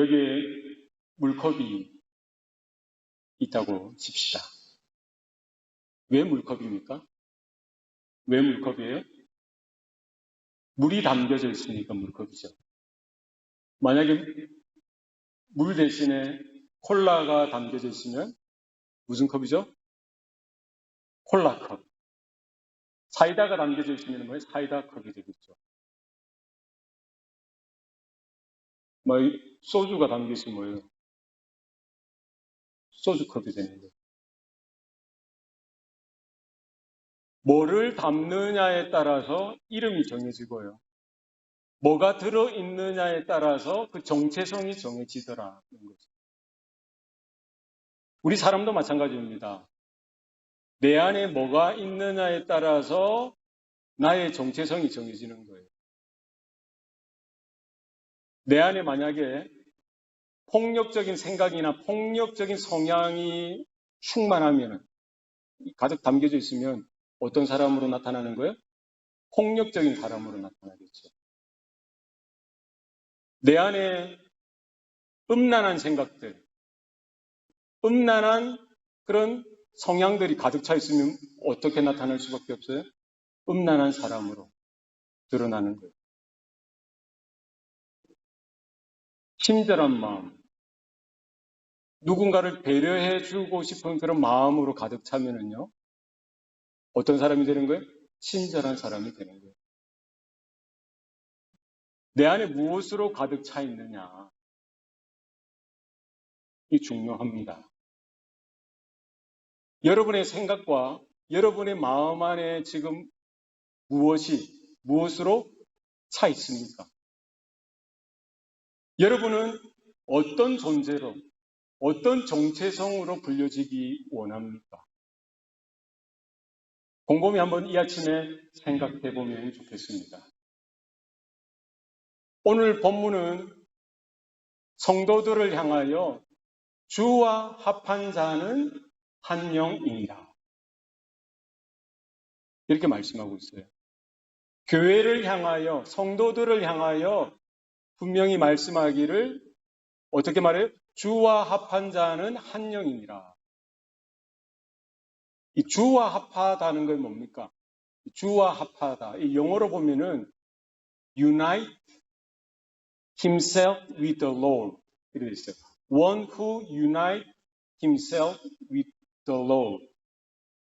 여기에 물컵이 있다고 칩시다. 왜 물컵입니까? 왜 물컵이에요? 물이 담겨져 있으니까 물컵이죠. 만약에 물 대신에 콜라가 담겨져 있으면 무슨 컵이죠? 콜라컵. 사이다가 담겨져 있으면 뭐예요? 사이다컵이 되겠죠. 소주가 담겨 있으면 뭐예요? 소주컵이 되는 거예요. 뭐를 담느냐에 따라서 이름이 정해지고요. 뭐가 들어있느냐에 따라서 그 정체성이 정해지더라는 거죠. 우리 사람도 마찬가지입니다. 내 안에 뭐가 있느냐에 따라서 나의 정체성이 정해지는 거예요. 내 안에 만약에 폭력적인 생각이나 폭력적인 성향이 충만하면, 가득 담겨져 있으면 어떤 사람으로 나타나는 거예요? 폭력적인 사람으로 나타나겠죠. 내 안에 음란한 생각들, 음란한 그런 성향들이 가득 차 있으면 어떻게 나타날 수밖에 없어요? 음란한 사람으로 드러나는 거예요. 친절한 마음, 누군가를 배려해주고 싶은 그런 마음으로 가득 차면은요, 어떤 사람이 되는 거예요? 친절한 사람이 되는 거예요. 내 안에 무엇으로 가득 차 있느냐, 이 중요합니다. 여러분의 생각과 여러분의 마음 안에 지금 무엇으로 차 있습니까? 여러분은 어떤 존재로, 어떤 정체성으로 불려지기 원합니까? 곰곰이 한번 이 아침에 생각해 보면 좋겠습니다. 오늘 본문은 성도들을 향하여 주와 합한 자는 한 영이니라, 이렇게 말씀하고 있어요. 교회를 향하여, 성도들을 향하여 분명히 말씀하기를 어떻게 말해요? 주와 합한 자는 한 영이니라. 이 주와 합하다는 건 뭡니까? 주와 합하다. 이 영어로 보면은 unite himself with the Lord 이렇게 있어요. One who unite himself with the Lord.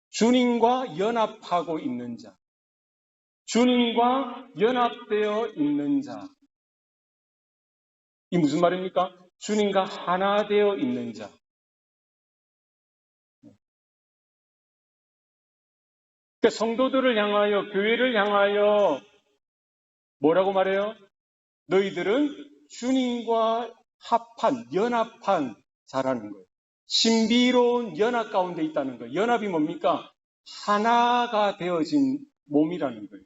주님과 연합하고 있는 자. 주님과 연합되어 있는 자. 이 무슨 말입니까? 주님과 하나 되어 있는 자. 그러니까 성도들을 향하여, 교회를 향하여 뭐라고 말해요? 너희들은 주님과 연합한 자라는 거예요. 신비로운 연합 가운데 있다는 거예요. 연합이 뭡니까? 하나가 되어진 몸이라는 거예요.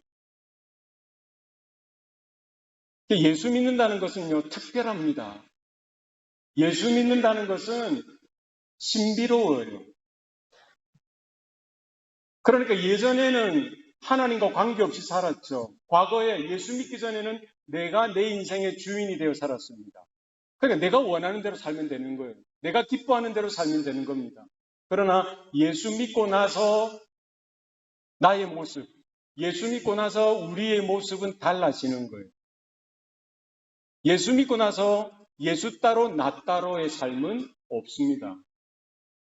예수 믿는다는 것은요, 특별합니다. 예수 믿는다는 것은 신비로워요. 그러니까 예전에는 하나님과 관계없이 살았죠. 과거에 예수 믿기 전에는 내가 내 인생의 주인이 되어 살았습니다. 그러니까 내가 원하는 대로 살면 되는 거예요. 내가 기뻐하는 대로 살면 되는 겁니다. 그러나 예수 믿고 나서 나의 모습, 예수 믿고 나서 우리의 모습은 달라지는 거예요. 예수 믿고 나서 예수 따로 나 따로의 삶은 없습니다.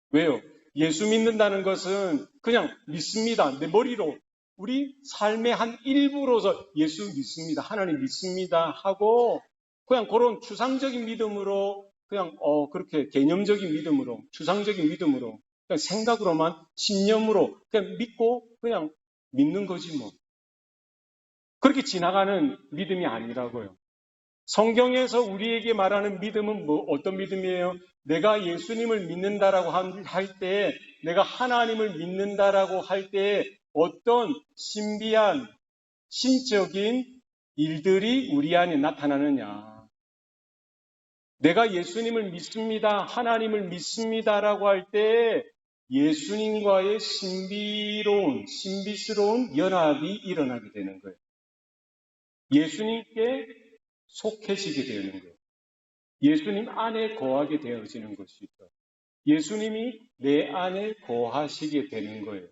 왜요? 예수 믿는다는 것은 그냥 믿습니다. 내 머리로 우리 삶의 한 일부로서 예수 믿습니다. 하나님 믿습니다 하고 그냥 그런 추상적인 믿음으로 그냥 그렇게 개념적인 믿음으로 추상적인 믿음으로 그냥 생각으로만 신념으로 그냥 믿고 그냥 믿는 거지 뭐. 그렇게 지나가는 믿음이 아니라고요. 성경에서 우리에게 말하는 믿음은 어떤 믿음이에요? 내가 예수님을 믿는다라고 할 때, 내가 하나님을 믿는다라고 할 때 어떤 신비한 신적인 일들이 우리 안에 나타나느냐. 내가 예수님을 믿습니다, 하나님을 믿습니다라고 할 때 예수님과의 신비스러운 연합이 일어나게 되는 거예요. 예수님께 속해지게 되는 거예요. 예수님 안에 거하게 되어지는 것이죠. 예수님이 내 안에 거하시게 되는 거예요.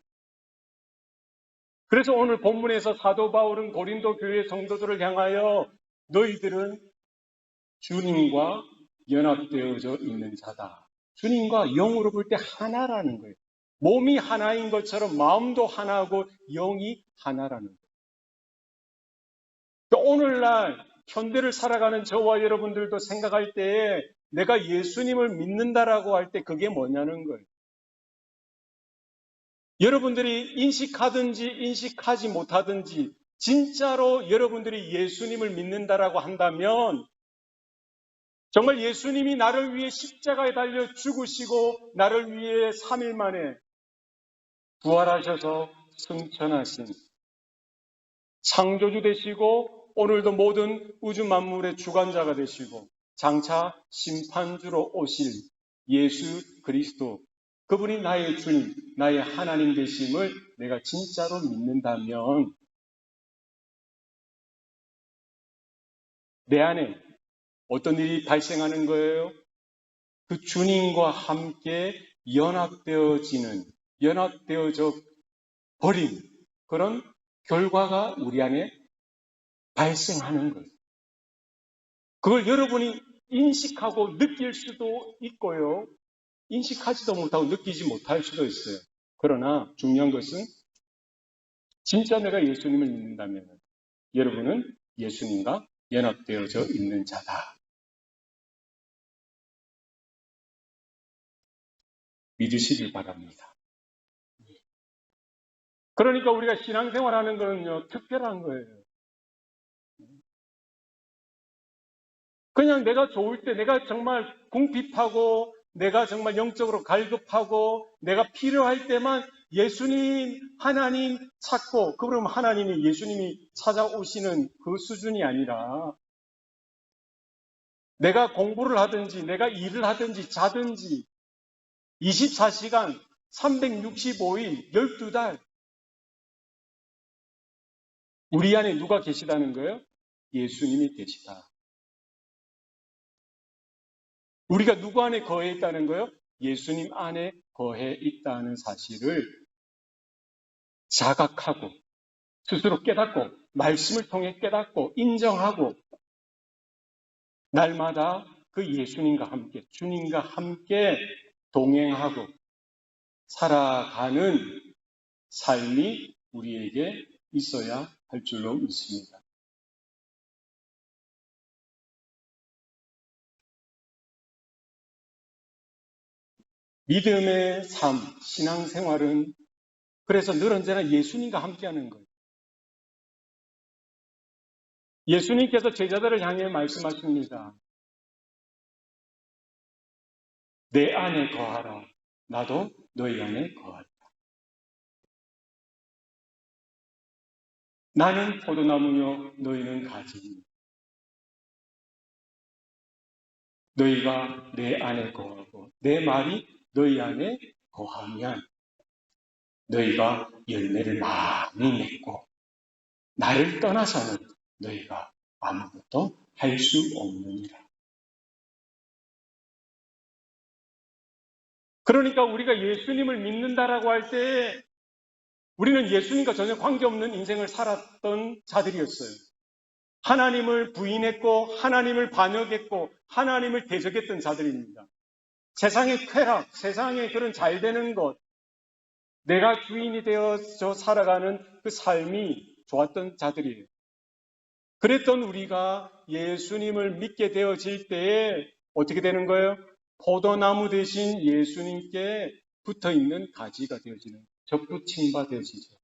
그래서 오늘 본문에서 사도 바울은 고린도 교회 성도들을 향하여 너희들은 주님과 연합되어져 있는 자다. 주님과 영으로 볼 때 하나라는 거예요. 몸이 하나인 것처럼 마음도 하나고 영이 하나라는 거예요. 오늘날 현대를 살아가는 저와 여러분들도 생각할 때에 내가 예수님을 믿는다라고 할 때 그게 뭐냐는 거예요. 여러분들이 인식하든지 인식하지 못하든지 진짜로 여러분들이 예수님을 믿는다라고 한다면 정말 예수님이 나를 위해 십자가에 달려 죽으시고 나를 위해 3일 만에 부활하셔서 승천하신 창조주 되시고 오늘도 모든 우주 만물의 주관자가 되시고 장차 심판주로 오실 예수 그리스도, 그분이 나의 주님, 나의 하나님 되심을 내가 진짜로 믿는다면 내 안에 어떤 일이 발생하는 거예요? 그 주님과 함께 연합되어져 버린 그런 결과가 우리 안에 발생하는 거예요. 그걸 여러분이 인식하고 느낄 수도 있고요. 인식하지도 못하고 느끼지 못할 수도 있어요. 그러나 중요한 것은 진짜 내가 예수님을 믿는다면 여러분은 예수님과 연합되어져 있는 자다. 믿으시길 바랍니다. 그러니까 우리가 신앙생활하는 거는요, 특별한 거예요. 그냥 내가 좋을 때, 내가 정말 궁핍하고, 내가 정말 영적으로 갈급하고, 내가 필요할 때만 예수님, 하나님 찾고, 그러면 하나님이, 예수님이 찾아오시는 그 수준이 아니라, 내가 공부를 하든지, 내가 일을 하든지, 자든지, 24시간, 365일, 12달, 우리 안에 누가 계시다는 거예요? 예수님이 계시다. 우리가 누구 안에 거해 있다는 거예요? 예수님 안에 거해 있다는 사실을 자각하고 스스로 깨닫고 말씀을 통해 깨닫고 인정하고 날마다 그 예수님과 함께 주님과 함께 동행하고 살아가는 삶이 우리에게 있어야 할 줄로 믿습니다. 믿음의 삶, 신앙생활은 그래서 늘 언제나 예수님과 함께하는 거예요. 예수님께서 제자들을 향해 말씀하십니다. 내 안에 거하라. 나도 너희 안에 거하리라. 나는 포도나무요 너희는 가지니 너희가 내 안에 거하고 내 말이 너희 안에 거하면 너희가 열매를 많이 맺고 나를 떠나서는 너희가 아무것도 할 수 없느니라. 그러니까 우리가 예수님을 믿는다라고 할 때 우리는 예수님과 전혀 관계없는 인생을 살았던 자들이었어요. 하나님을 부인했고 하나님을 반역했고 하나님을 대적했던 자들입니다. 세상의 쾌락, 세상의 그런 잘되는 것, 내가 주인이 되어서 살아가는 그 삶이 좋았던 자들이에요. 그랬던 우리가 예수님을 믿게 되어질 때에 어떻게 되는 거예요? 포도나무 대신 예수님께 붙어있는 가지가 되어지는, 접붙임 바 되어지죠.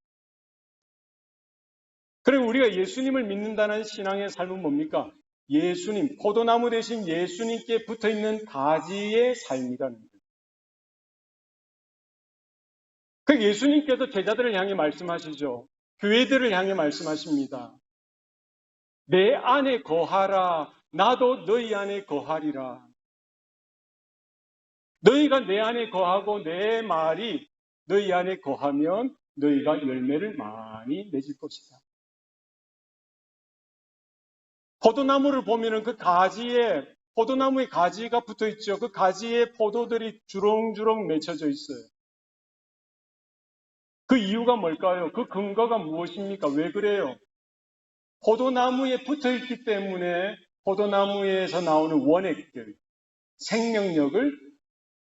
그리고 우리가 예수님을 믿는다는 신앙의 삶은 뭡니까? 예수님, 포도나무 대신 예수님께 붙어있는 가지의 삶이라는 거예요. 그 예수님께서 제자들을 향해 말씀하시죠. 교회들을 향해 말씀하십니다. 내 안에 거하라. 나도 너희 안에 거하리라. 너희가 내 안에 거하고 내 말이 너희 안에 거하면 너희가 열매를 많이 맺을 것이다. 포도나무를 보면은 그 가지에 포도나무에 가지가 붙어 있죠. 그 가지에 포도들이 주렁주렁 맺혀져 있어요. 그 이유가 뭘까요? 그 근거가 무엇입니까? 왜 그래요? 포도나무에 붙어 있기 때문에 포도나무에서 나오는 원액들, 생명력을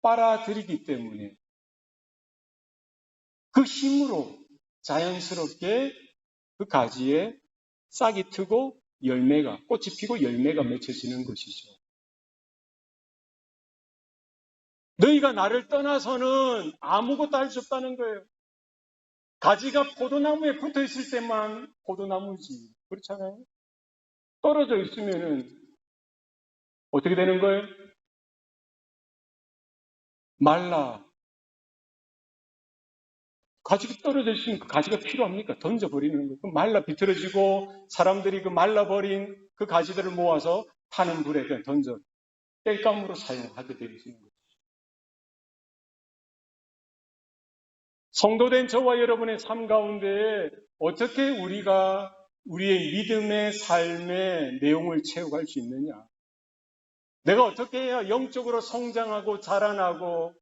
빨아들이기 때문에 그 힘으로 자연스럽게 그 가지에 싹이 트고 꽃이 피고 열매가 맺혀지는 것이죠. 너희가 나를 떠나서는 아무것도 할 수 없다는 거예요. 가지가 포도나무에 붙어 있을 때만 포도나무지. 그렇잖아요? 떨어져 있으면은 어떻게 되는 거예요? 말라. 가지가 떨어져 있으면 그 가지가 필요합니까? 던져버리는 거예요. 그럼 말라 비틀어지고 사람들이 그 말라버린 그 가지들을 모아서 타는 불에 그냥 던져 땔감으로 사용하게 되어 있는 거예요. 성도된 저와 여러분의 삶 가운데 어떻게 우리가 우리의 믿음의 삶의 내용을 채워갈 수 있느냐? 내가 어떻게 해야 영적으로 성장하고 자라나고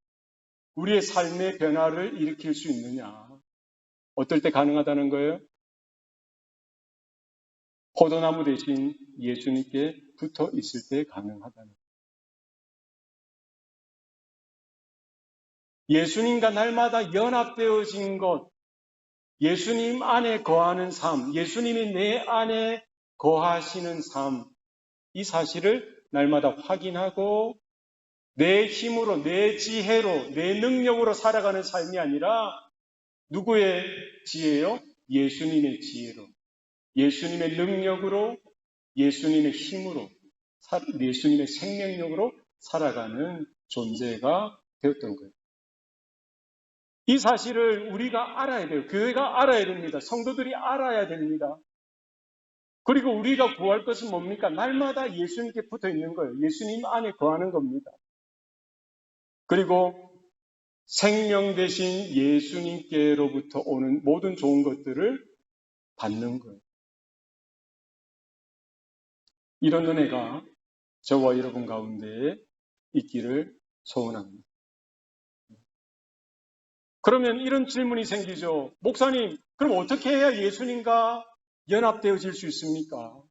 우리의 삶의 변화를 일으킬 수 있느냐? 어떨 때 가능하다는 거예요? 포도나무 대신 예수님께 붙어 있을 때 가능하다는 거예요. 예수님과 날마다 연합되어진 것, 예수님 안에 거하는 삶, 예수님이 내 안에 거하시는 삶, 이 사실을 날마다 확인하고 내 힘으로, 내 지혜로, 내 능력으로 살아가는 삶이 아니라 누구의 지혜요? 예수님의 지혜로, 예수님의 능력으로, 예수님의 힘으로, 예수님의 생명력으로 살아가는 존재가 되었던 거예요. 이 사실을 우리가 알아야 돼요. 교회가 알아야 됩니다. 성도들이 알아야 됩니다. 그리고 우리가 구할 것은 뭡니까? 날마다 예수님께 붙어 있는 거예요. 예수님 안에 거하는 겁니다. 그리고 생명 대신 예수님께로부터 오는 모든 좋은 것들을 받는 거예요. 이런 은혜가 저와 여러분 가운데에 있기를 소원합니다. 그러면 이런 질문이 생기죠. 목사님, 그럼 어떻게 해야 예수님과 연합되어질 수 있습니까?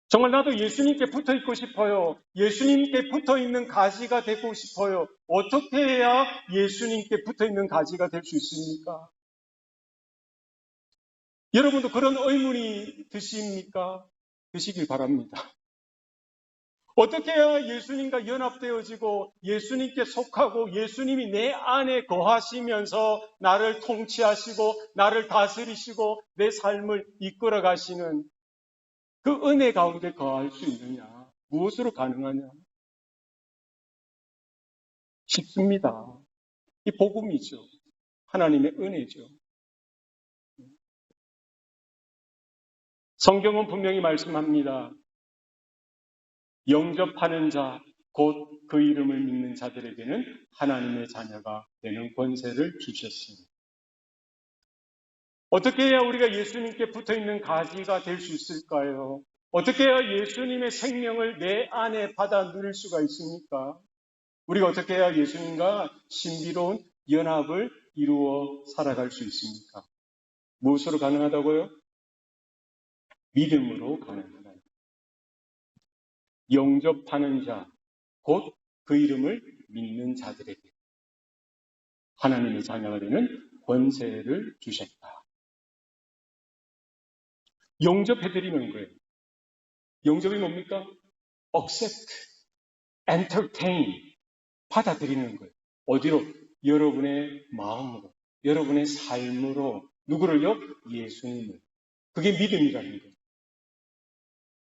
정말 나도 예수님께 붙어 있고 싶어요. 예수님께 붙어 있는 가지가 되고 싶어요. 어떻게 해야 예수님께 붙어 있는 가지가 될 수 있습니까? 여러분도 그런 의문이 드십니까? 드시길 바랍니다. 어떻게 해야 예수님과 연합되어지고 예수님께 속하고 예수님이 내 안에 거하시면서 나를 통치하시고 나를 다스리시고 내 삶을 이끌어 가시는 그 은혜 가운데 거할 수 있느냐? 무엇으로 가능하냐? 쉽습니다. 이 복음이죠. 하나님의 은혜죠. 성경은 분명히 말씀합니다. 영접하는 자, 곧 그 이름을 믿는 자들에게는 하나님의 자녀가 되는 권세를 주셨습니다. 어떻게 해야 우리가 예수님께 붙어있는 가지가 될 수 있을까요? 어떻게 해야 예수님의 생명을 내 안에 받아 누릴 수가 있습니까? 우리가 어떻게 해야 예수님과 신비로운 연합을 이루어 살아갈 수 있습니까? 무엇으로 가능하다고요? 믿음으로 가능하다. 영접하는 자, 곧 그 이름을 믿는 자들에게 하나님의 자녀가 되는 권세를 주셨다. 영접해드리는 거예요. 영접이 뭡니까? accept, entertain, 받아들이는 거예요. 어디로? 여러분의 마음으로, 여러분의 삶으로. 누구를요? 예수님을. 그게 믿음이라는 거예요.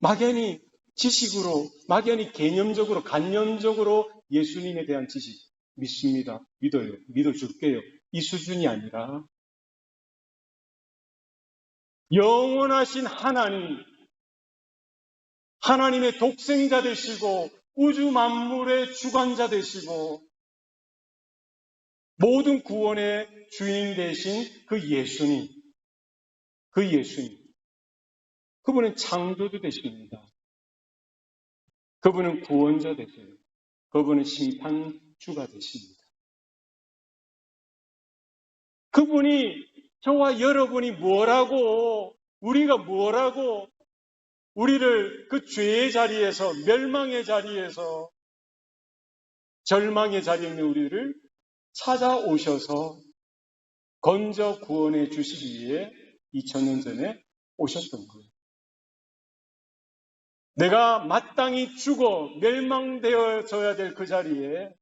막연히 지식으로, 막연히 개념적으로, 관념적으로 예수님에 대한 지식 믿습니다. 믿어요. 믿어줄게요. 이 수준이 아니라 영원하신 하나님, 하나님의 독생자 되시고 우주 만물의 주관자 되시고 모든 구원의 주인 되신 그 예수님, 그분은 창조주 되십니다. 그분은 구원자 되세요. 그분은 심판주가 되십니다. 그분이 저와 여러분이 뭐라고, 우리가 뭐라고 우리를 그 죄의 자리에서, 멸망의 자리에서, 절망의 자리에 있는 우리를 찾아오셔서 건져 구원해 주시기 위해 2000년 전에 오셨던 거예요. 내가 마땅히 죽어 멸망되어져야 될 그 자리에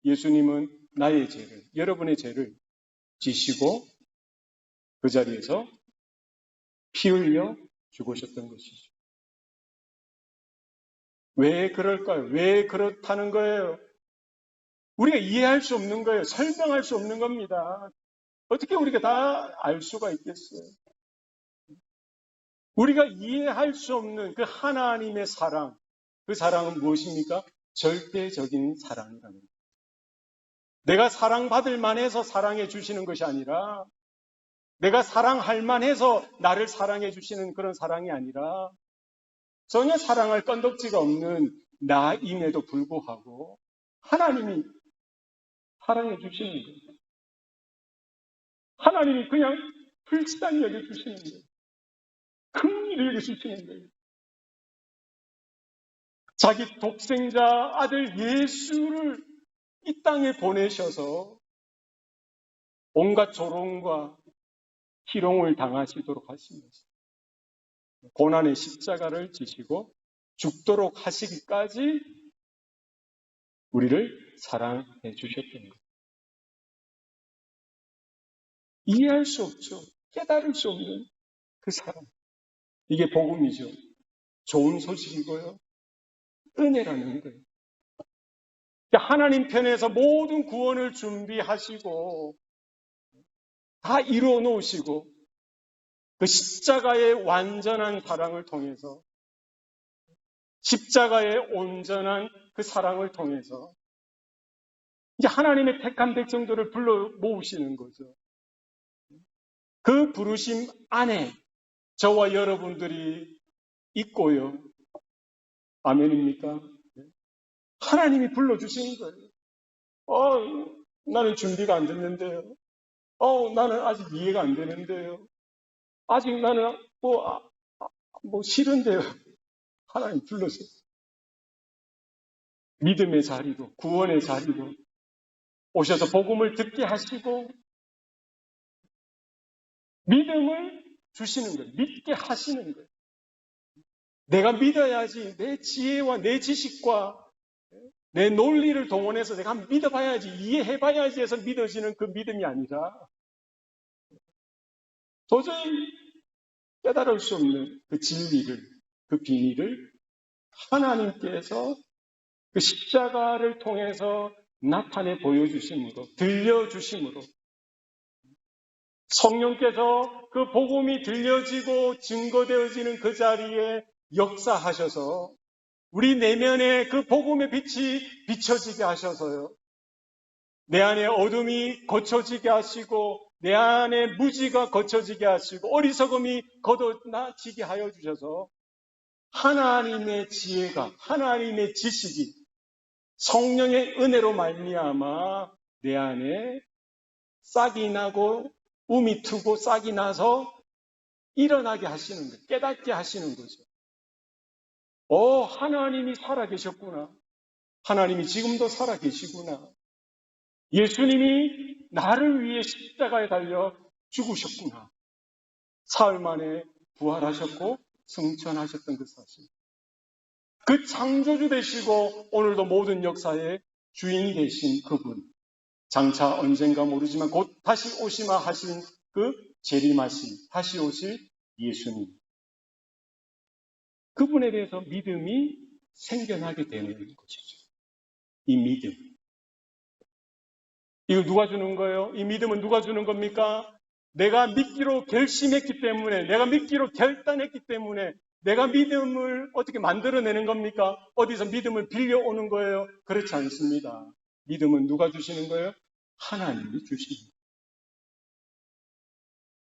예수님은 나의 죄를, 여러분의 죄를 지시고 그 자리에서 피 흘려 죽으셨던 것이죠. 왜 그럴까요? 왜 그렇다는 거예요? 우리가 이해할 수 없는 거예요. 설명할 수 없는 겁니다. 어떻게 우리가 다 알 수가 있겠어요? 우리가 이해할 수 없는 그 하나님의 사랑, 그 사랑은 무엇입니까? 절대적인 사랑이라는 거예요. 내가 사랑받을 만해서 사랑해 주시는 것이 아니라, 내가 사랑할 만해서 나를 사랑해 주시는 그런 사랑이 아니라, 전혀 사랑할 건덕지가 없는 나임에도 불구하고 하나님이 사랑해 주시는 거예요. 하나님이 그냥 불쌍히 여겨주시는 거예요. 긍휼히 여겨주시는 거예요. 자기 독생자 아들 예수를 이 땅에 보내셔서 온갖 조롱과 희롱을 당하시도록 하십니다. 고난의 십자가를 지시고 죽도록 하시기까지 우리를 사랑해 주셨던 거예요. 이해할 수 없죠. 깨달을 수 없는 그 사랑. 이게 복음이죠. 좋은 소식이고요. 은혜라는 거예요. 하나님 편에서 모든 구원을 준비하시고 다 이루어 놓으시고 그 십자가의 완전한 사랑을 통해서 십자가의 온전한 그 사랑을 통해서 이제 하나님의 택한 백성들을 불러 모으시는 거죠. 그 부르심 안에 저와 여러분들이 있고요. 아멘입니까? 하나님이 불러주시는 거예요. 나는 준비가 안 됐는데요. 나는 아직 이해가 안 되는데요. 아직 나는 싫은데요. 하나님 불러서 믿음의 자리로, 구원의 자리로 오셔서 복음을 듣게 하시고 믿음을 주시는 거예요. 믿게 하시는 거예요. 내가 믿어야지 내 지혜와 내 지식과 내 논리를 동원해서 내가 믿어봐야지, 이해해봐야지 해서 믿어지는 그 믿음이 아니라 도저히 깨달을 수 없는 그 진리를, 그 비밀을 하나님께서 그 십자가를 통해서 나타내 보여주심으로, 들려주심으로 성령께서 그 복음이 들려지고 증거되어지는 그 자리에 역사하셔서 우리 내면에 그 복음의 빛이 비춰지게 하셔서요. 내 안에 어둠이 거쳐지게 하시고 내 안에 무지가 거쳐지게 하시고 어리석음이 걷어나지게 하여 주셔서 하나님의 지혜가, 하나님의 지식이 성령의 은혜로 말미암아 내 안에 싹이 나고 움이 트고 싹이 나서 일어나게 하시는 거예요. 깨닫게 하시는 거죠. 하나님이 살아계셨구나. 하나님이 지금도 살아계시구나. 예수님이 나를 위해 십자가에 달려 죽으셨구나. 사흘 만에 부활하셨고 승천하셨던 그 사실. 그 창조주 되시고 오늘도 모든 역사의 주인 되신 그분. 장차 언젠가 모르지만 곧 다시 오시마 하신 그 재림하신 다시 오실 예수님. 그분에 대해서 믿음이 생겨나게 되는 것이죠. 이 믿음. 이거 누가 주는 거예요? 이 믿음은 누가 주는 겁니까? 내가 믿기로 결심했기 때문에, 내가 믿기로 결단했기 때문에 내가 믿음을 어떻게 만들어내는 겁니까? 어디서 믿음을 빌려오는 거예요? 그렇지 않습니다. 믿음은 누가 주시는 거예요? 하나님이 주시는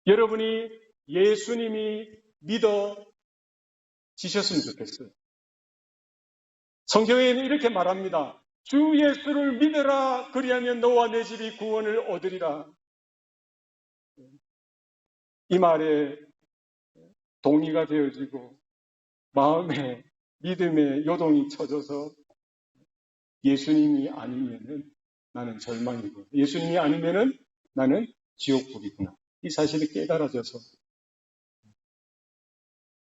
거예요. 여러분이 예수님이 믿어지셨으면 좋겠어요. 성경에는 이렇게 말합니다. 주 예수를 믿으라. 그리하면 너와 내 집이 구원을 얻으리라. 이 말에 동의가 되어지고 마음에 믿음의 요동이 쳐져서 예수님이 아니면은 나는 절망이고 예수님이 아니면은 나는 지옥불이구나. 이 사실이 깨달아져서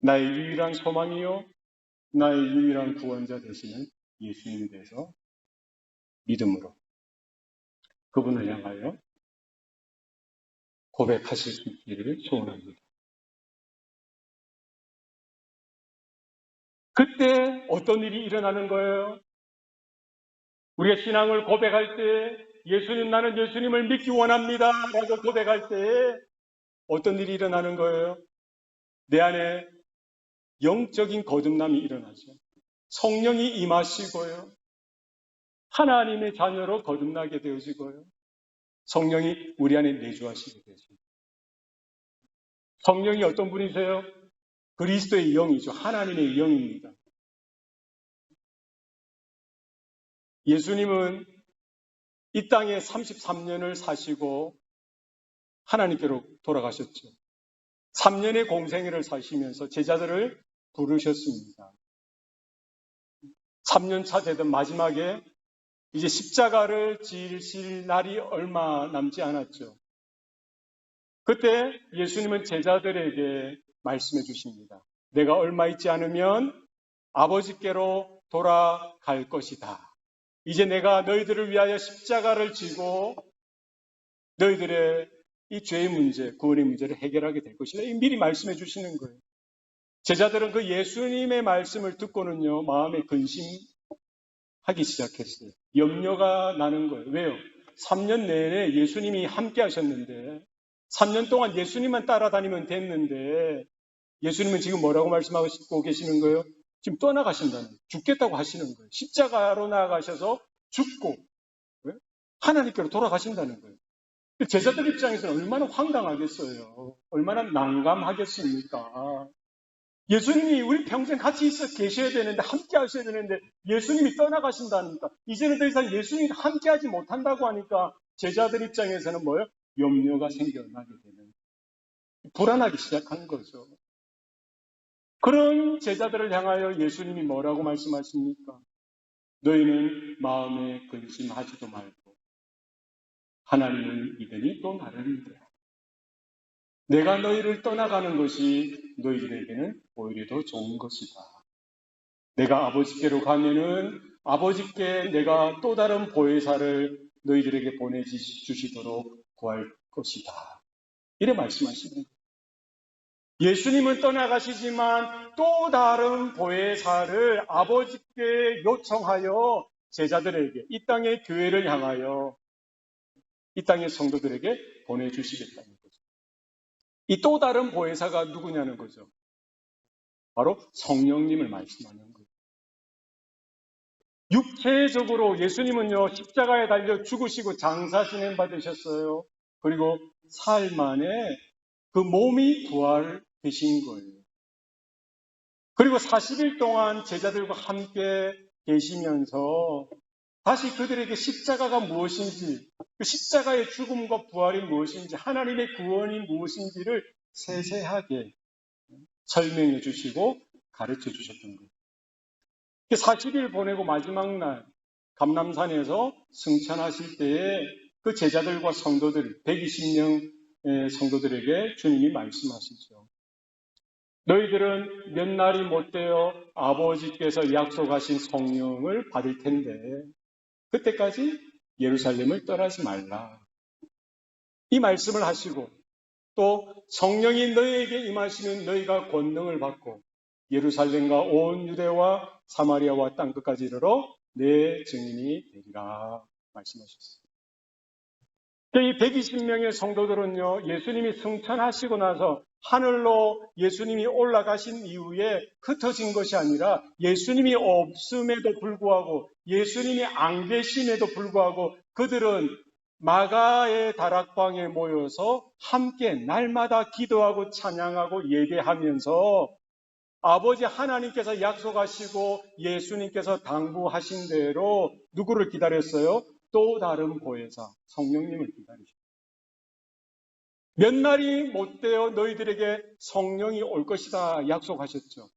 나의 유일한 소망이요 나의 유일한 구원자 되시는 예수님에 대해서 믿음으로 그분을 향하여 고백하실 수 있기를 소원합니다. 그때 어떤 일이 일어나는 거예요? 우리가 신앙을 고백할 때 예수님 나는 예수님을 믿기 원합니다 라고 고백할 때 어떤 일이 일어나는 거예요? 내 안에 영적인 거듭남이 일어나죠. 성령이 임하시고요. 하나님의 자녀로 거듭나게 되어지고요. 성령이 우리 안에 내주하시게 되죠. 성령이 어떤 분이세요? 그리스도의 영이죠. 하나님의 영입니다. 예수님은 이 땅에 33년을 사시고 하나님께로 돌아가셨죠. 3년의 공생애를 사시면서 제자들을 부르셨습니다. 3년차 되던 마지막에 이제 십자가를 지실 날이 얼마 남지 않았죠. 그때 예수님은 제자들에게 말씀해 주십니다. 내가 얼마 있지 않으면 아버지께로 돌아갈 것이다. 이제 내가 너희들을 위하여 십자가를 지고 너희들의 이 죄의 문제, 구원의 문제를 해결하게 될 것이다. 미리 말씀해 주시는 거예요. 제자들은 그 예수님의 말씀을 듣고는요, 마음에 근심하기 시작했어요. 염려가 나는 거예요. 왜요? 3년 내내 예수님이 함께 하셨는데 3년 동안 예수님만 따라다니면 됐는데 예수님은 지금 뭐라고 말씀하고 계시는 거예요? 지금 떠나가신다는 거예요. 죽겠다고 하시는 거예요. 십자가로 나아가셔서 죽고 하나님께로 돌아가신다는 거예요. 제자들 입장에서는 얼마나 황당하겠어요. 얼마나 난감하겠습니까? 예수님이 우리 평생 같이 있어 계셔야 되는데 함께 하셔야 되는데 예수님이 떠나가신다니까 이제는 더 이상 예수님이 함께 하지 못한다고 하니까 제자들 입장에서는 뭐예요? 염려가 생겨나게 되는 불안하기 시작한 거죠. 그런 제자들을 향하여 예수님이 뭐라고 말씀하십니까? 너희는 마음에 근심하지도 말고 하나님을 믿으니 또 나를 믿으라. 내가 너희를 떠나가는 것이 너희들에게는 오히려 더 좋은 것이다. 내가 아버지께로 가면은 아버지께 내가 또 다른 보혜사를 너희들에게 보내주시도록 구할 것이다. 이래 말씀하시는 거예요. 예수님은 떠나가시지만 또 다른 보혜사를 아버지께 요청하여 제자들에게 이 땅의 교회를 향하여 이 땅의 성도들에게 보내주시겠다는 거죠. 이 또 다른 보혜사가 누구냐는 거죠. 바로 성령님을 말씀하는 거예요. 육체적으로 예수님은요, 십자가에 달려 죽으시고 장사 진행 받으셨어요. 그리고 사흘 만에 그 몸이 부활되신 거예요. 그리고 40일 동안 제자들과 함께 계시면서 다시 그들에게 십자가가 무엇인지, 그 십자가의 죽음과 부활이 무엇인지, 하나님의 구원이 무엇인지를 세세하게 설명해 주시고 가르쳐 주셨던 거예요. 40일 보내고 마지막 날 감람산에서 승천하실 때에 그 제자들과 성도들, 120명의 성도들에게 주님이 말씀하시죠. 너희들은 몇 날이 못 되어 아버지께서 약속하신 성령을 받을 텐데 그때까지 예루살렘을 떠나지 말라. 이 말씀을 하시고 또 성령이 너희에게 임하시면 너희가 권능을 받고 예루살렘과 온 유대와 사마리아와 땅끝까지 이르러 내 증인이 되리라 말씀하셨습니다. 이 120명의 성도들은요, 예수님이 승천하시고 나서 하늘로 예수님이 올라가신 이후에 흩어진 것이 아니라 예수님이 없음에도 불구하고 예수님이 안 계심에도 불구하고 그들은 마가의 다락방에 모여서 함께 날마다 기도하고 찬양하고 예배하면서 아버지 하나님께서 약속하시고 예수님께서 당부하신 대로 누구를 기다렸어요? 또 다른 보혜사, 성령님을 기다리셨어요. 몇 날이 못 되어 너희들에게 성령이 올 것이다 약속하셨죠.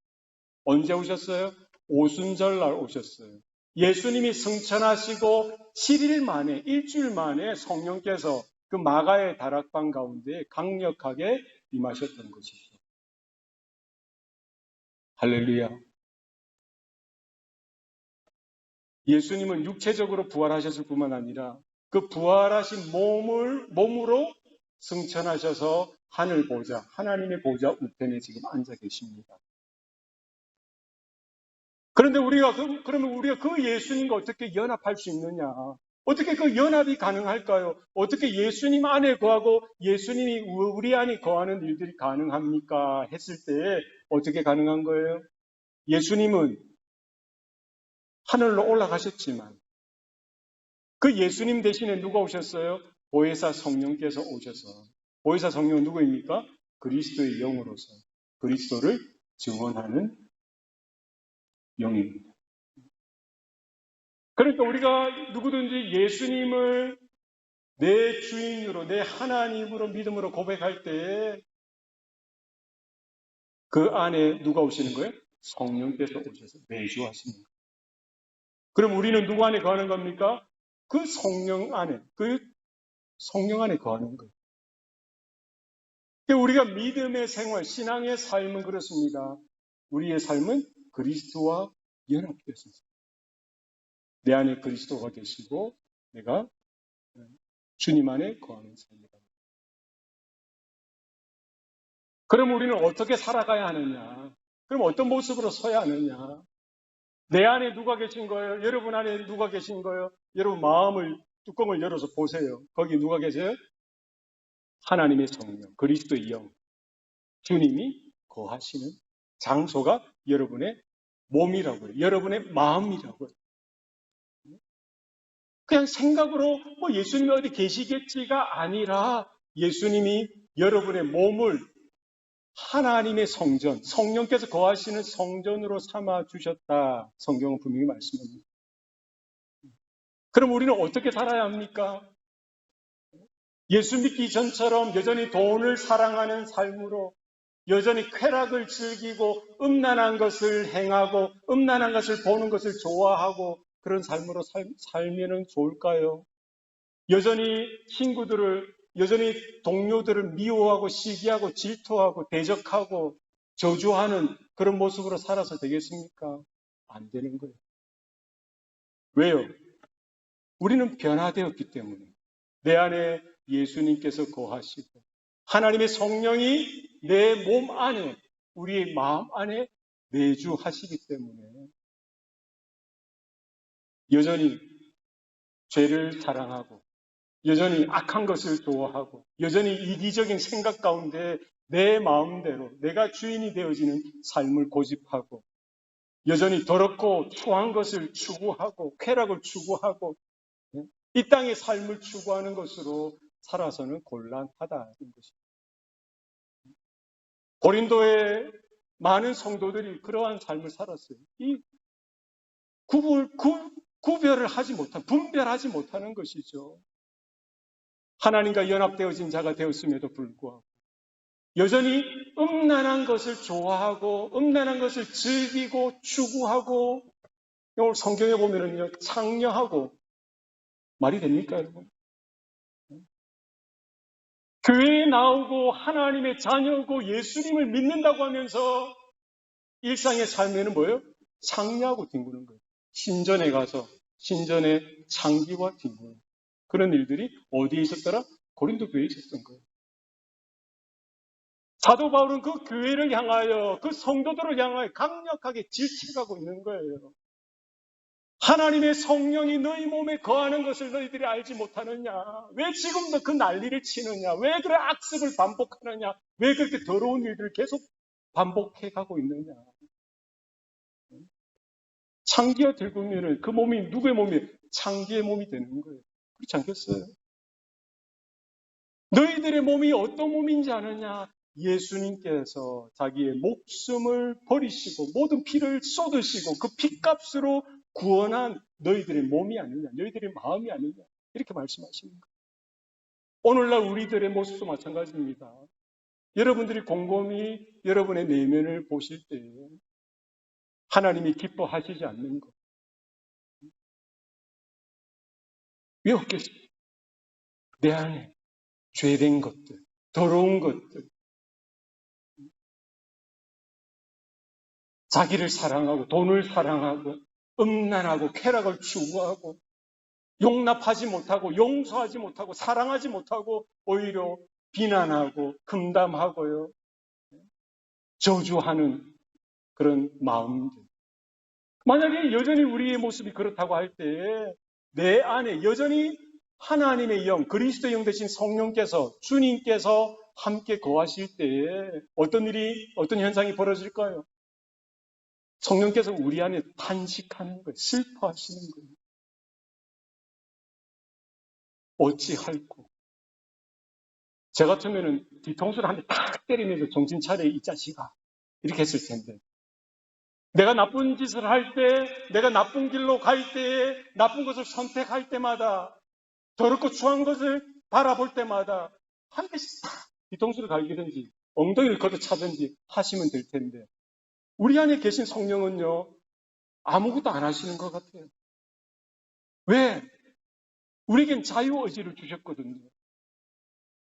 언제 오셨어요? 오순절날 오셨어요. 예수님이 승천하시고 7일 만에, 일주일 만에 성령께서 그 마가의 다락방 가운데 강력하게 임하셨던 것이죠. 할렐루야. 예수님은 육체적으로 부활하셨을 뿐만 아니라 그 부활하신 몸으로 승천하셔서 하늘 보좌, 하나님의 보좌 우편에 지금 앉아 계십니다. 그런데 그러면 우리가 그 예수님과 어떻게 연합할 수 있느냐? 어떻게 그 연합이 가능할까요? 어떻게 예수님 안에 거하고 예수님이 우리 안에 거하는 일들이 가능합니까? 했을 때 어떻게 가능한 거예요? 예수님은 하늘로 올라가셨지만 그 예수님 대신에 누가 오셨어요? 보혜사 성령께서 오셔서, 보혜사 성령은 누구입니까? 그리스도의 영으로서 그리스도를 증언하는 영입니다. 그러니까 우리가 누구든지 예수님을 내 주인으로, 내 하나님으로 믿음으로 고백할 때 그 안에 누가 오시는 거예요? 성령께서 오셔서 내주하시는 거예요. 그럼 우리는 누구 안에 거하는 겁니까? 그 성령 안에 거하는 거예요. 우리가 믿음의 생활, 신앙의 삶은 그렇습니다. 우리의 삶은 그리스도와 연합되었습니다. 내 안에 그리스도가 계시고 내가 주님 안에 거하는 삶이다. 그럼 우리는 어떻게 살아가야 하느냐? 그럼 어떤 모습으로 서야 하느냐? 내 안에 누가 계신 거예요? 여러분 안에 누가 계신 거예요? 여러분 뚜껑을 열어서 보세요. 거기 누가 계세요? 하나님의 성령, 그리스도의 영, 주님이 거하시는 장소가 여러분의 몸이라고요. 여러분의 마음이라고요. 그냥 생각으로 예수님이 어디 계시겠지가 아니라 예수님이 여러분의 몸을 하나님의 성전, 성령께서 거하시는 성전으로 삼아 주셨다. 성경은 분명히 말씀합니다. 그럼 우리는 어떻게 살아야 합니까? 예수 믿기 전처럼 여전히 돈을 사랑하는 삶으로 여전히 쾌락을 즐기고 음란한 것을 행하고 음란한 것을 보는 것을 좋아하고 그런 삶으로 살면 좋을까요? 여전히 여전히 동료들을 미워하고 시기하고 질투하고 대적하고 저주하는 그런 모습으로 살아서 되겠습니까? 안 되는 거예요. 왜요? 우리는 변화되었기 때문에 내 안에 예수님께서 거하시고 하나님의 성령이 내 몸 안에 우리의 마음 안에 내주하시기 때문에 여전히 죄를 사랑하고 여전히 악한 것을 좋아하고 여전히 이기적인 생각 가운데 내 마음대로 내가 주인이 되어지는 삶을 고집하고 여전히 더럽고 추한 것을 추구하고 쾌락을 추구하고 이 땅의 삶을 추구하는 것으로 살아서는 곤란하다는 것입니다. 고린도의 많은 성도들이 그러한 삶을 살았어요. 이 구별을 하지 못한, 분별하지 못하는 것이죠. 하나님과 연합되어진 자가 되었음에도 불구하고 여전히 음란한 것을 좋아하고 음란한 것을 즐기고 추구하고 오늘 성경에 보면은요 창녀하고 말이 됩니까 여러분? 교회에 나오고 하나님의 자녀고 예수님을 믿는다고 하면서 일상의 삶에는 뭐예요? 창녀하고 뒹구는 거예요. 신전에 가서 신전에 창기와 뒹구는 그런 일들이 어디에 있었더라? 고린도 교회에 있었던 거예요. 사도 바울은 그 교회를 향하여 그 성도들을 향하여 강력하게 질책하고 있는 거예요. 하나님의 성령이 너희 몸에 거하는 것을 너희들이 알지 못하느냐? 왜 지금도 그 난리를 치느냐? 왜 그런 악습을 반복하느냐? 왜 그렇게 더러운 일들을 계속 반복해 가고 있느냐? 창기와 들구면은 그 몸이 누구의 몸이에요? 창기의 몸이 되는 거예요. 그렇지 않겠어요? 너희들의 몸이 어떤 몸인지 아느냐? 예수님께서 자기의 목숨을 버리시고 모든 피를 쏟으시고 그 피값으로 구원한 너희들의 몸이 아니냐, 너희들의 마음이 아니냐, 이렇게 말씀하십니다. 오늘날 우리들의 모습도 마찬가지입니다. 여러분들이 곰곰이 여러분의 내면을 보실 때 하나님이 기뻐하시지 않는 것, 왜 없겠습니까? 내 안에 죄된 것들, 더러운 것들, 자기를 사랑하고 돈을 사랑하고 음란하고 쾌락을 추구하고 용납하지 못하고 용서하지 못하고 사랑하지 못하고 오히려 비난하고 금담하고요, 저주하는 그런 마음들. 만약에 여전히 우리의 모습이 그렇다고 할 때에 내 안에 여전히 하나님의 영, 그리스도의 영 되신 성령께서, 주님께서 함께 거하실 때에 어떤 일이, 어떤 현상이 벌어질까요? 성령께서 우리 안에 탄식하는 거예요. 슬퍼하시는 거예요. 어찌할꼬. 저 같으면은 뒤통수를 한 대 탁 때리면서 정신 차려 이 자식아, 이렇게 했을 텐데, 내가 나쁜 짓을 할 때, 내가 나쁜 길로 갈 때에, 나쁜 것을 선택할 때마다, 더럽고 추한 것을 바라볼 때마다 한 대씩 탁 뒤통수를 갈기든지 엉덩이를 걷어차든지 하시면 될 텐데, 우리 안에 계신 성령은요, 아무것도 안 하시는 것 같아요. 왜? 우리에겐 자유의지를 주셨거든요.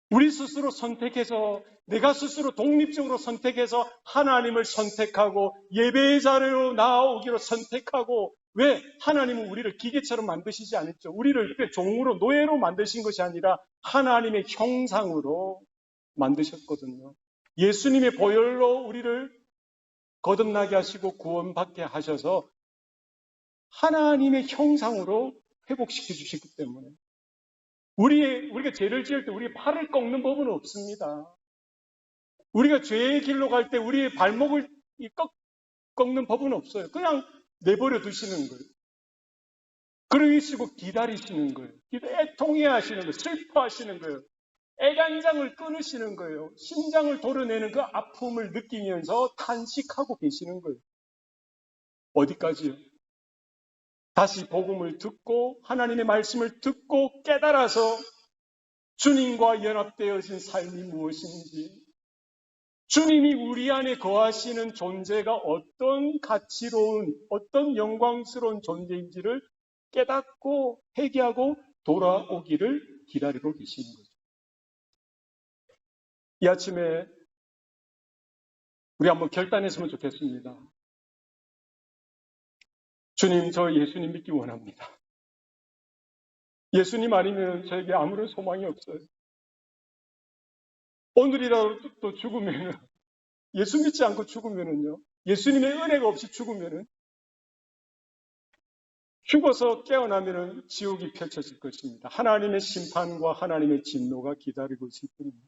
우리 스스로 선택해서, 내가 스스로 독립적으로 선택해서 하나님을 선택하고 예배의 자리로 나아오기로 선택하고, 왜? 하나님은 우리를 기계처럼 만드시지 않았죠. 우리를 종으로, 노예로 만드신 것이 아니라 하나님의 형상으로 만드셨거든요. 예수님의 보혈로 우리를 거듭나게 하시고 구원받게 하셔서 하나님의 형상으로 회복시켜 주셨기 때문에 우리가 죄를 지을 때 우리의 팔을 꺾는 법은 없습니다. 우리가 죄의 길로 갈 때 우리의 발목을 꺾는 법은 없어요. 그냥 내버려 두시는 거예요. 그러시고 기다리시는 거예요. 애통해 하시는 거예요. 슬퍼하시는 거예요. 애간장을 끊으시는 거예요. 심장을 도려내는 그 아픔을 느끼면서 탄식하고 계시는 거예요. 어디까지요? 다시 복음을 듣고 하나님의 말씀을 듣고 깨달아서 주님과 연합되어진 삶이 무엇인지, 주님이 우리 안에 거하시는 존재가 어떤 가치로운, 어떤 영광스러운 존재인지를 깨닫고 회개하고 돌아오기를 기다리고 계시는 거죠. 이 아침에 우리 한번 결단했으면 좋겠습니다. 주님, 저 예수님 믿기 원합니다. 예수님 아니면 저에게 아무런 소망이 없어요. 오늘이라도 또 죽으면, 예수 믿지 않고 죽으면은요, 예수님의 은혜가 없이 죽으면은, 죽어서 깨어나면은 지옥이 펼쳐질 것입니다. 하나님의 심판과 하나님의 진노가 기다리고 있을 뿐입니다.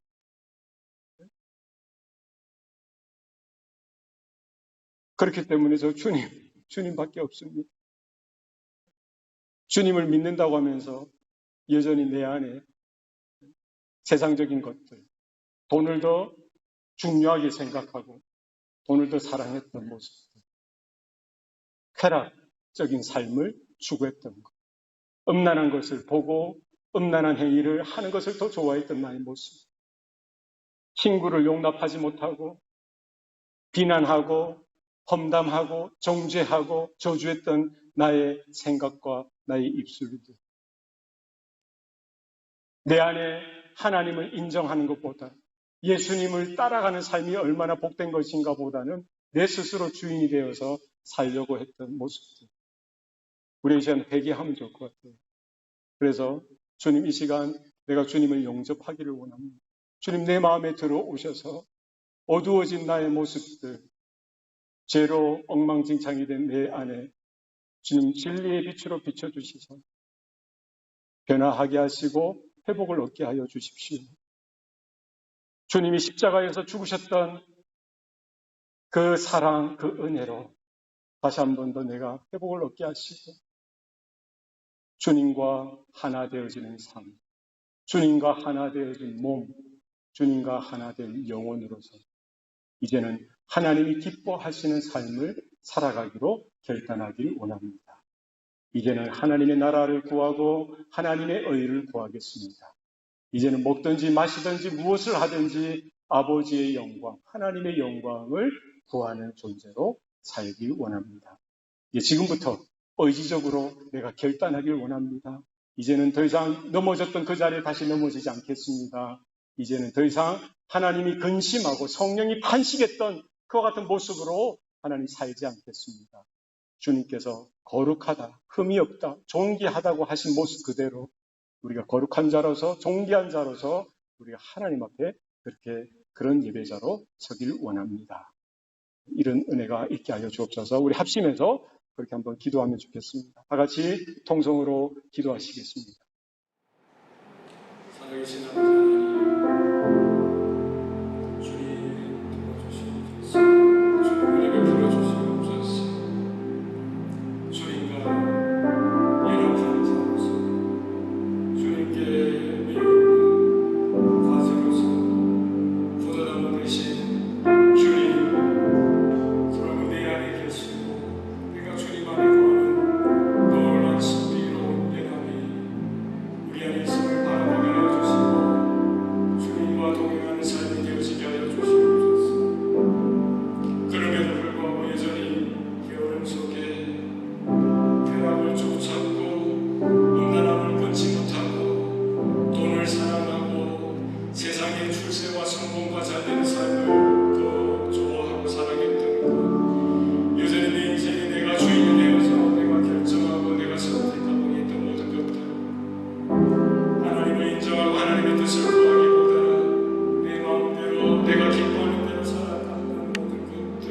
그렇기 때문에 저 주님밖에 없습니다. 주님을 믿는다고 하면서 여전히 내 안에 세상적인 것들, 돈을 더 중요하게 생각하고 돈을 더 사랑했던 모습들, 쾌락적인 삶을 추구했던 것, 음란한 것을 보고 음란한 행위를 하는 것을 더 좋아했던 나의 모습, 친구를 용납하지 못하고 비난하고 험담하고 정죄하고 저주했던 나의 생각과 나의 입술들, 내 안에 하나님을 인정하는 것보다 예수님을 따라가는 삶이 얼마나 복된 것인가 보다는 내 스스로 주인이 되어서 살려고 했던 모습들, 우리 이 시간 회개하면 좋을 것 같아요. 그래서 주님, 이 시간 내가 주님을 영접하기를 원합니다. 주님, 내 마음에 들어오셔서 어두워진 나의 모습들, 죄로 엉망진창이 된 내 안에 주님 진리의 빛으로 비춰주시서 변화하게 하시고 회복을 얻게 하여 주십시오. 주님이 십자가에서 죽으셨던 그 사랑, 그 은혜로 다시 한 번 더 내가 회복을 얻게 하시고 주님과 하나 되어지는 삶, 주님과 하나 되어진 몸, 주님과 하나 된 영혼으로서 이제는 하나님이 기뻐하시는 삶을 살아가기로 결단하길 원합니다. 이제는 하나님의 나라를 구하고 하나님의 의를 구하겠습니다. 이제는 먹든지 마시든지 무엇을 하든지 아버지의 영광, 하나님의 영광을 구하는 존재로 살길 원합니다. 지금부터 의지적으로 내가 결단하길 원합니다. 이제는 더 이상 넘어졌던 그 자리에 다시 넘어지지 않겠습니다. 이제는 더 이상 하나님이 근심하고 성령이 탄식했던 그와 같은 모습으로 하나님 살지 않겠습니다. 주님께서 거룩하다, 흠이 없다, 존귀하다고 하신 모습 그대로 우리가 거룩한 자로서 존귀한 자로서 우리가 하나님 앞에 그렇게 그런 예배자로 서길 원합니다. 이런 은혜가 있게 하여 주옵소서. 우리 합심해서 그렇게 한번 기도하면 좋겠습니다. 다 같이 통성으로 기도하시겠습니다. 살아계신 아버지 하나님, 주님 도와주시옵소서. 주님 우리에게 불러주시옵소서. 주님과 연합한 자로서 주님께 미운 과제로서 포도나무 되신 주님, 그러면 내 안에 계시고 내가 주님 안에 거하는 놀라운 신비로운 연합이 우리 안에 있음을 바라보게 하여 주시고 주님과 동행하는 삶이 되어지게 하여 주시옵소서. 그럼에도 불구하고 여전히 게으름 속에 쾌락을 쫓았고 음란함을 끊지 못하고 돈을 사랑하고 세상의 출세와 성공과 잘되는 삶을 더 좋아하고 사랑했던 것, 여전히 내 인생에 내가 주인이 되어서 내가 결정하고 내가 선택하고 있던 모든 것들, 하나님을 인정하고 하나님의 뜻을 구하기보다 내 마음대로 내가 기뻐하는 대로 살아가는 모든 것들,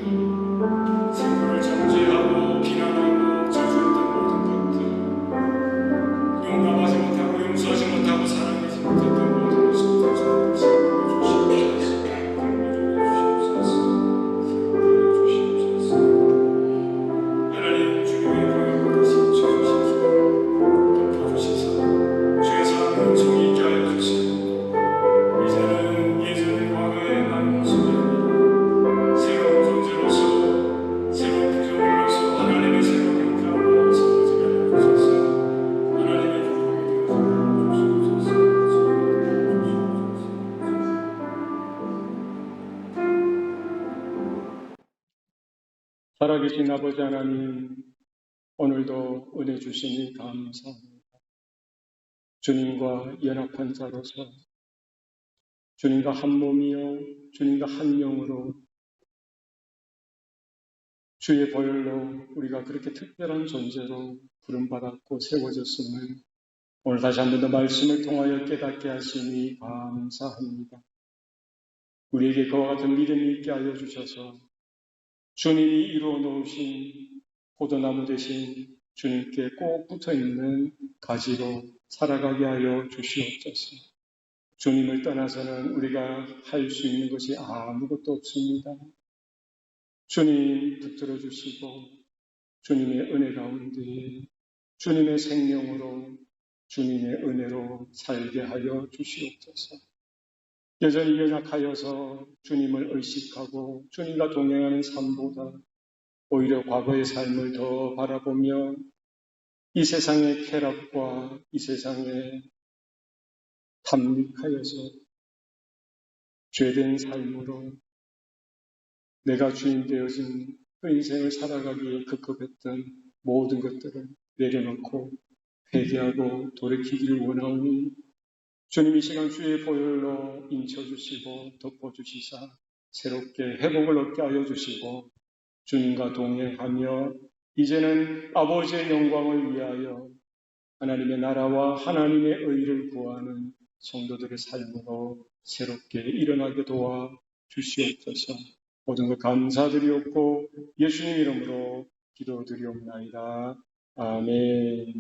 친구를 정죄하고 비난하고 저주했던 모든 것들, 용납하지 못하고 용서하지 못하고 사랑하지 못했던 모든 모습들 저를 지켜주시옵소서. 주시옵소서. 하나님, 주님의 보혈과 다시 채워주시고 덮어주시사 주의 사랑을 정이 있게 하여 주시고 이제는 예전의 과거의 나는 모습이 아니라 새로운 존재로서 새로운 구조물로서 하나님의 새로운 형상으로 세워지게 하여 주소서. 하나님의 기쁨이 되어지게 하여 주시옵소서. 살아계신 아버지 하나님, 오늘도 은혜 주시니 감사합니다. 주님과 연합한 자로서 주님과 한 몸이요 주님과 한 영으로 주의 보혈로 우리가 그렇게 특별한 존재로 부름받았고 세워졌음을 오늘 다시 한 번 더 말씀을 통하여 깨닫게 하시니 감사합니다. 우리에게 그와 같은 믿음이 있게 하여 주셔서 주님이 이루어 놓으신 포도나무 대신 주님께 꼭 붙어있는 가지로 살아가게 하여 주시옵소서. 주님을 떠나서는 우리가 할 수 있는 것이 아무것도 없습니다. 주님 붙들어 주시고 주님의 은혜 가운데 주님의 생명으로 주님의 은혜로 살게 하여 주시옵소서. 여전히 연약하여서 주님을 의식하고 주님과 동행하는 삶보다 오히려 과거의 삶을 더 바라보며 이 세상의 쾌락과 이 세상에 탐닉하여서 죄된 삶으로 내가 주인 되어진 그 인생을 살아가기에 급급했던 모든 것들을 내려놓고 회개하고 돌이키기를 원하오니 주님 이 시간 주의 보혈로 인쳐주시고 덮어주시사 새롭게 회복을 얻게 하여 주시고 주님과 동행하며 이제는 아버지의 영광을 위하여 하나님의 나라와 하나님의 의를 구하는 성도들의 삶으로 새롭게 일어나게 도와 주시옵소서. 모든 것 감사드리옵고 예수님 이름으로 기도드리옵나이다. 아멘.